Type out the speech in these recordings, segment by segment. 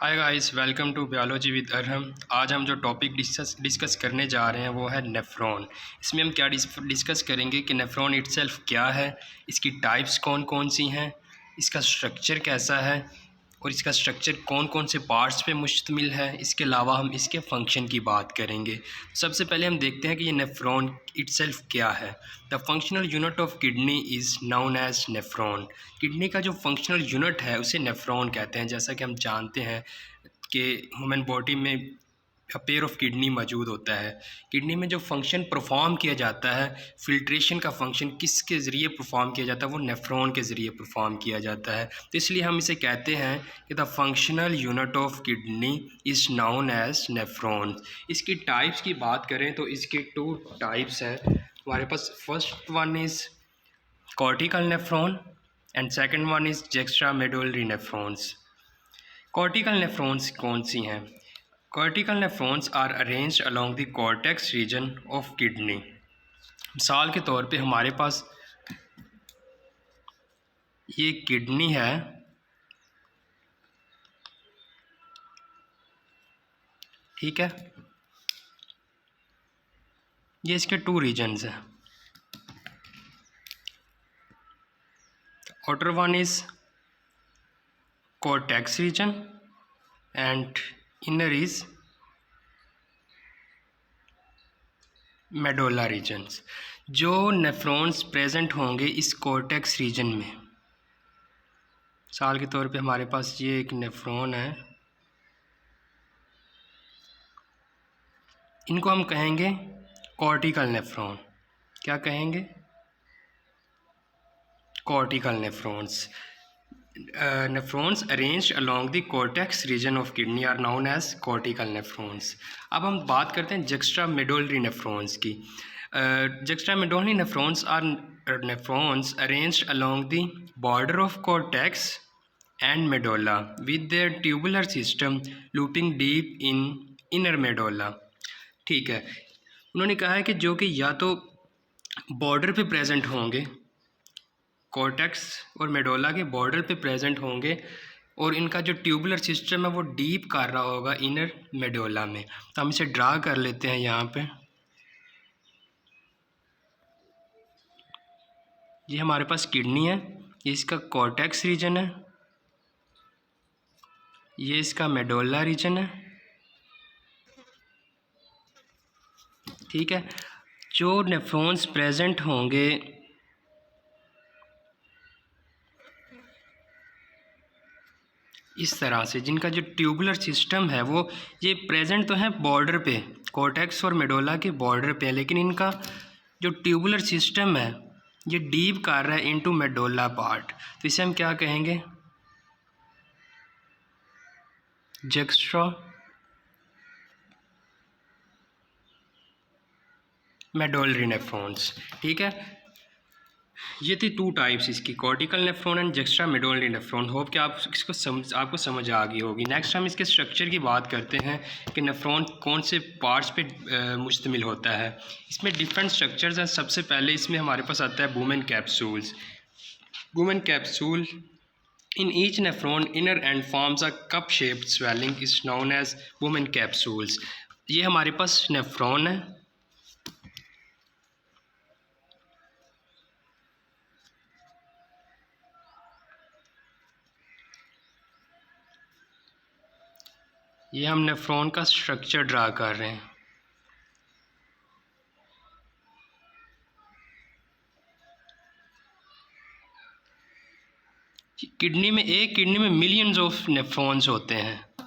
Hi guys, welcome to biology with Arham. आज हम जो टॉपिक डिस्कस करने जा रहे हैं वो है नेफ्रॉन। इसमें हम क्या डिस्कस करेंगे कि नेफ्रॉन इटसेल्फ क्या है, इसकी टाइप्स कौन कौन सी हैं, इसका स्ट्रक्चर कैसा है और इसका स्ट्रक्चर कौन कौन से पार्ट्स पे मुश्तमिल है। इसके अलावा हम इसके फंक्शन की बात करेंगे। सबसे पहले हम देखते हैं कि ये नेफ्रॉन इटसेल्फ क्या है। The functional unit of kidney is known as nephron. Kidney का जो फंक्शनल यूनिट है उसे नेफ्रॉन कहते हैं। जैसा कि हम जानते हैं कि ह्यूमन बॉडी में पेयर ऑफ किडनी मौजूद होता है। किडनी में जो फंक्शन परफॉर्म किया जाता है, फिल्ट्रेशन का फंक्शन किसके ज़रिए परफॉर्म किया जाता है, वो नेफ्रॉन के ज़रिए परफॉर्म किया जाता है। तो इसलिए हम इसे कहते हैं कि the functional unit of kidney is known as nephron. इसकी टाइप्स की बात करें तो इसके 2 टाइप्स हैं हमारे पास। First one is cortical nephron and second one is juxtamedullary nephrons. Cortical nephrons कौन सी हैं? Cortical nephrons are arranged along the cortex region of kidney. मिसाल के तौर पे हमारे पास ये किडनी है, ठीक है। ये इसके 2 रीजन्स हैं। Outer one is cortex region and inner is medulla regions. जो नेफ्रॉन्स प्रेजेंट होंगे इस कॉर्टेक्स रीजन में, मिसाल के तौर पे हमारे पास ये एक नेफ्रॉन है, इनको हम कहेंगे कॉर्टिकल नेफ्रॉन। क्या कहेंगे? Cortical nephrons. Nephrons arranged along the cortex region of kidney are known as cortical nephrons. अब हम बात करते हैं जुक्स्टामेडुलरी नेफ्रॉन्स की। Juxtamedullary nephrons are nephrons arranged along the border of cortex and medulla with their tubular system looping deep in inner medulla. ठीक है, उन्होंने कहा है कि जो कि या तो बॉर्डर पे प्रेजेंट होंगे, कॉर्टेक्स और मेडोला के बॉर्डर पे प्रेजेंट होंगे, और इनका जो ट्यूबुलर सिस्टम है वो डीप कर रहा होगा इनर मेडोला में। तो हम इसे ड्रा कर लेते हैं यहाँ पे। ये हमारे पास किडनी है, ये इसका कॉर्टेक्स रीजन है, ये इसका मेडोला रीजन है, ठीक है। जो नेफ्रॉन्स प्रेजेंट होंगे इस तरह से, जिनका जो ट्यूबुलर सिस्टम है वो ये प्रेजेंट तो है बॉर्डर पे, कॉर्टेक्स और मेडोला के बॉर्डर पे, लेकिन इनका जो ट्यूबुलर सिस्टम है ये डीप कर रहा है इनटू मेडोला पार्ट। तो इसे हम क्या कहेंगे? जुक्स्टामेडुलरी नेफ्रॉन्स, ठीक है। ये थी 2 टाइप्स इसकी, cortical nephron and juxtamedullary nephron. Hope कि आपको समझ आ गई होगी। नेक्स्ट हम इसके स्ट्रक्चर की बात करते हैं कि नेफ्रॉन कौन से पार्ट्स पे मुश्तमिल होता है। इसमें डिफरेंट स्ट्रक्चर्स हैं। सबसे पहले इसमें हमारे पास आता है Bowman capsules. Bowman capsule in each nephron inner end forms a cup shaped swelling is known as Bowman capsules. ये हमारे पास नेफ्रॉन है, ये हम नेफ्रॉन का स्ट्रक्चर ड्रा कर रहे हैं। एक किडनी में मिलियंस ऑफ नेफ्रॉन्स होते हैं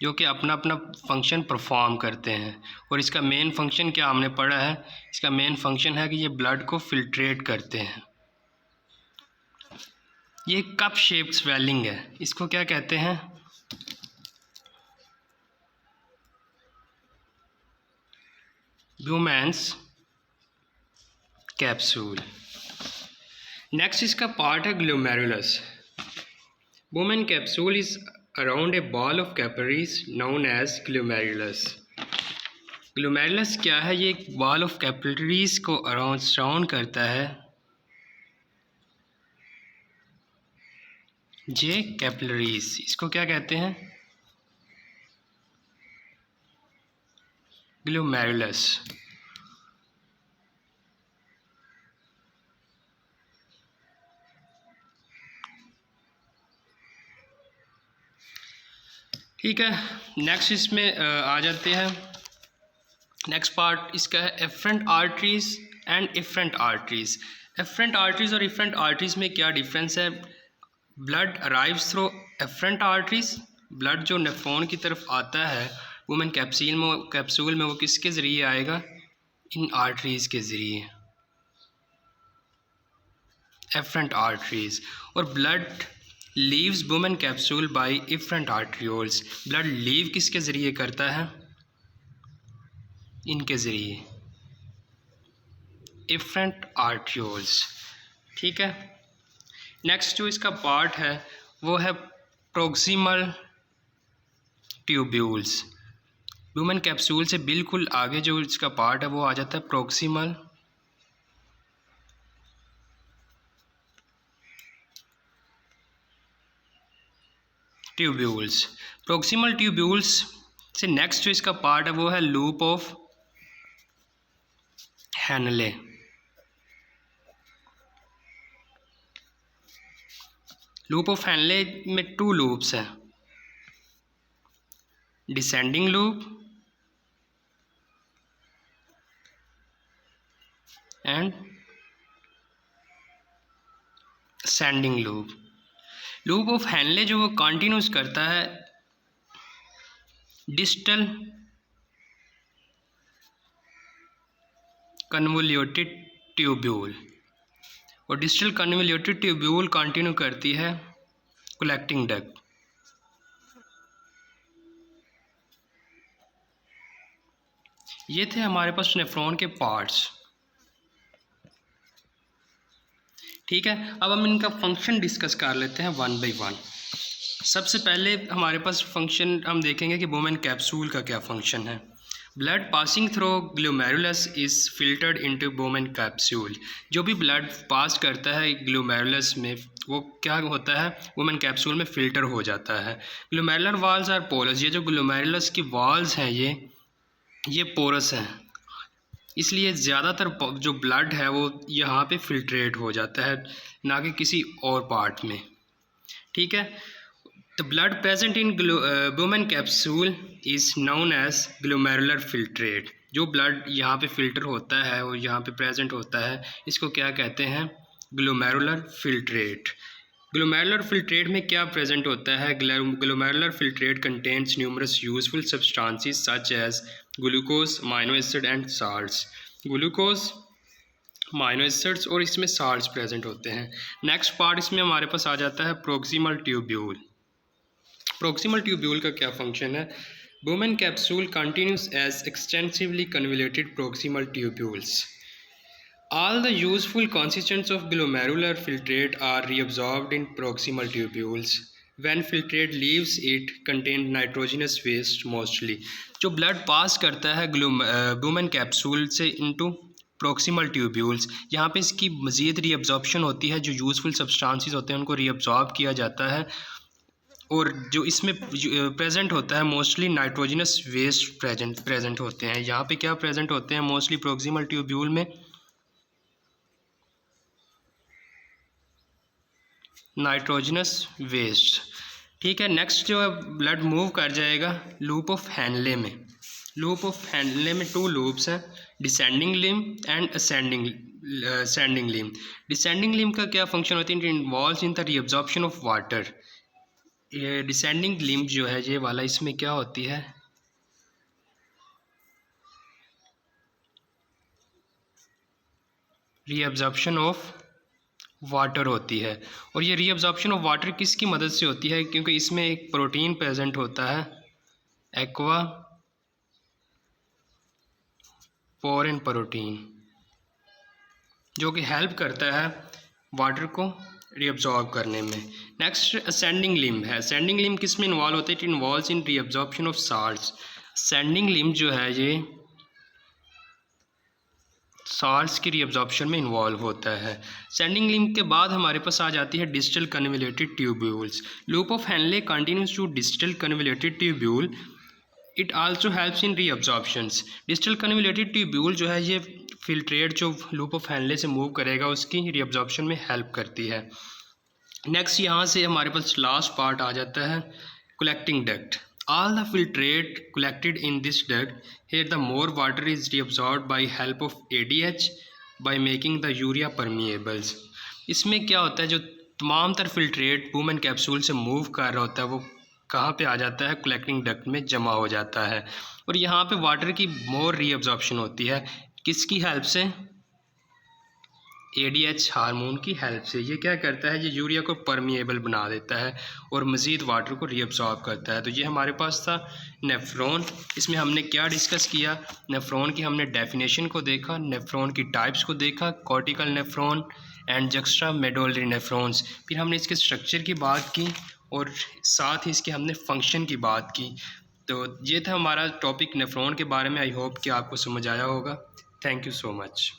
जो कि अपना अपना फंक्शन परफॉर्म करते हैं। और इसका मेन फंक्शन क्या हमने पढ़ा है? इसका मेन फंक्शन है कि ये ब्लड को फिल्ट्रेट करते हैं। ये कप शेप्ड स्वेलिंग है, इसको क्या कहते हैं? Bowman's capsule. नेक्स्ट इसका पार्ट है ग्लोमेरुलस। वुमेन capsule is around a ball of capillaries known as glomerulus. Glomerulus क्या है? ये एक बॉल ऑफ कैपिलरीज को अराउंड सराउंड करता है। ये कैपिलरीज, इसको क्या कहते हैं? ग्लोमेरुलस। ठीक है, नेक्स्ट इसमें आ जाते हैं। नेक्स्ट पार्ट इसका है afferent arteries and efferent arteries. Afferent arteries और इफरेंट आर्टरीज में क्या डिफरेंस है? Blood arrives through afferent arteries, blood जो नेफ्रॉन की तरफ आता है वुमेन कैप्सूल में वो किसके ज़रिए आएगा? इन आर्टरीज के ज़रिए, एफरेंट आर्टरीज। और ब्लड लीव्स वुमेन capsule by efferent arterioles, blood leave किसके ज़रिए करता है? इनके ज़रिए, इफरेंट आर्ट्रियोल्स। ठीक है, नेक्स्ट जो इसका पार्ट है वो है प्रोक्सिमल ट्यूब्यूल्स। वुमेन कैप्सूल से बिल्कुल आगे जो इसका पार्ट है वो आ जाता है प्रोक्सिमल ट्यूब्यूल्स। प्रोक्सिमल ट्यूब्यूल्स से नेक्स्ट जो इसका पार्ट है वो है loop of Henle. Loop of Henle में 2 लूप्स हैं, descending loop and ascending loop. Loop of Henle जो वो कंटिन्यूस करता है डिस्टल कन्वोल्यूटेड ट्यूब्यूल, और डिस्टल कन्वोल्यूटेड ट्यूब्यूल कंटिन्यू करती है कलेक्टिंग डक्ट। ये थे हमारे पास नेफ्रॉन के पार्ट्स। ठीक है, अब हम इनका फंक्शन डिस्कस कर लेते हैं वन बाय वन। सबसे पहले हमारे पास फंक्शन हम देखेंगे कि वुमेन कैप्सूल का क्या फंक्शन है। Blood passing through glomerulus is filtered into women capsule. जो भी ब्लड पास करता है ग्लोमेरुलस में वो क्या होता है? वुमेन कैप्सूल में फ़िल्टर हो जाता है। Glomerular walls are porous. ये जो ग्लोमेरुलस की वॉल्स हैं ये पोरस हैं, इसलिए ज़्यादातर जो ब्लड है वो यहाँ पे फिल्ट्रेट हो जाता है, ना कि किसी और पार्ट में। ठीक है, द ब्लड प्रेजेंट इन वुमेन capsule is known as glomerular filtrate. जो ब्लड यहाँ पे फिल्टर होता है और यहाँ पे प्रेजेंट होता है इसको क्या कहते हैं? Glomerular filtrate. ग्लोमेरुलर फिल्ट्रेट में क्या प्रेजेंट होता है? Glomerular filtrate contains numerous useful substances such as glucose, amino acid and salts. Glucose, amino acids और इसमें साल्ट्स प्रेजेंट होते हैं। नेक्स्ट पार्ट इसमें हमारे पास आ जाता है प्रोक्सिमल ट्यूब्यूल। प्रोक्सिमल ट्यूब्यूल का क्या फंक्शन है? वुमेन capsule continues as extensively convoluted proximal tubules. All the useful constituents of glomerular filtrate are reabsorbed in proximal tubules. When filtrate leaves it contains nitrogenous waste mostly. जो blood pass करता है वुमेन capsule से into proximal tubules, यहाँ पे इसकी मज़ीद reabsorption होती है। जो यूज़फुल सब्सटेंसेस होते हैं उनको रीअब्जॉर्ब किया जाता है, और जो इसमें प्रेजेंट होता है मोस्टली नाइट्रोजनस वेस्ट प्रेजेंट होते हैं। यहाँ पे क्या प्रेजेंट होते हैं मोस्टली प्रोक्सिमल ट्यूब्यूल में? Nitrogenous waste. ठीक है, नेक्स्ट जो है ब्लड मूव कर जाएगा लूप ऑफ हैनले में। लूप ऑफ हैनले में 2 लूप्स हैं, descending limb and ascending limb. Descending limb का क्या फंक्शन होती है? It involves in the reabsorption of water. ये डिसेंडिंग लिम जो है ये वाला, इसमें क्या होती है? रीअब्जॉर्प्शन ऑफ वाटर होती है। और ये रीअब्जॉर्प्शन ऑफ वाटर किसकी मदद से होती है? क्योंकि इसमें एक प्रोटीन प्रेजेंट होता है, एक्वा पोरिन प्रोटीन, जो कि हेल्प करता है वाटर को रीअब्जॉर्ब करने में। नेक्स्ट असेंडिंग लिम्ब है। असेंडिंग लिम्ब किस में इन्वॉल्व होता है? It involves in reabsorption of salts. Ascending limb जो है ये साल्ट्स की रीअब्जॉर्प्शन में इन्वॉल्व होता है। असेंडिंग लिम्ब के बाद हमारे पास आ जाती है distal convoluted tubules. Loop of Henle continues to distal convoluted tubule it also helps in reabsorptions. Digital convoluted tubule जो है ये फिल्ट्रेट जो लूप ऑफ हेनले से मूव करेगा उसकी रीअब्जॉर्प्शन में हेल्प करती है। नेक्स्ट यहाँ से हमारे पास लास्ट पार्ट आ जाता है collecting duct. All the filtrate collected in this duct, here the more water is reabsorbed by help of ADH by making the urea permeables। इसमें क्या होता है, जो तमाम तर फिल्ट्रेट वुमेन कैप्सूल से मूव कर रहा होता है वो कहाँ पे आ जाता है, कलेक्टिंग डक्ट में जमा हो जाता है। और यहाँ पे वाटर की मोर रीअब्जॉर्प्शन होती है, किसकी हेल्प से, ADH हार्मोन की हेल्प से। ये क्या करता है, ये यूरिया को परमिएबल बना देता है और मज़ीद वाटर को रीअब्सॉर्ब करता है। तो ये हमारे पास था नेफ्रॉन। इसमें हमने क्या डिस्कस किया, नेफ्रॉन की हमने डेफिनेशन को देखा, नेफ्रॉन की टाइप्स को देखा, cortical nephron and juxta medullary nephrons. फिर हमने इसके स्ट्रक्चर की बात की और साथ ही इसके हमने फंक्शन की बात की। तो ये था हमारा टॉपिक नेफ्रॉन के बारे में। आई होप कि आपको समझ आया होगा। Thank you so much.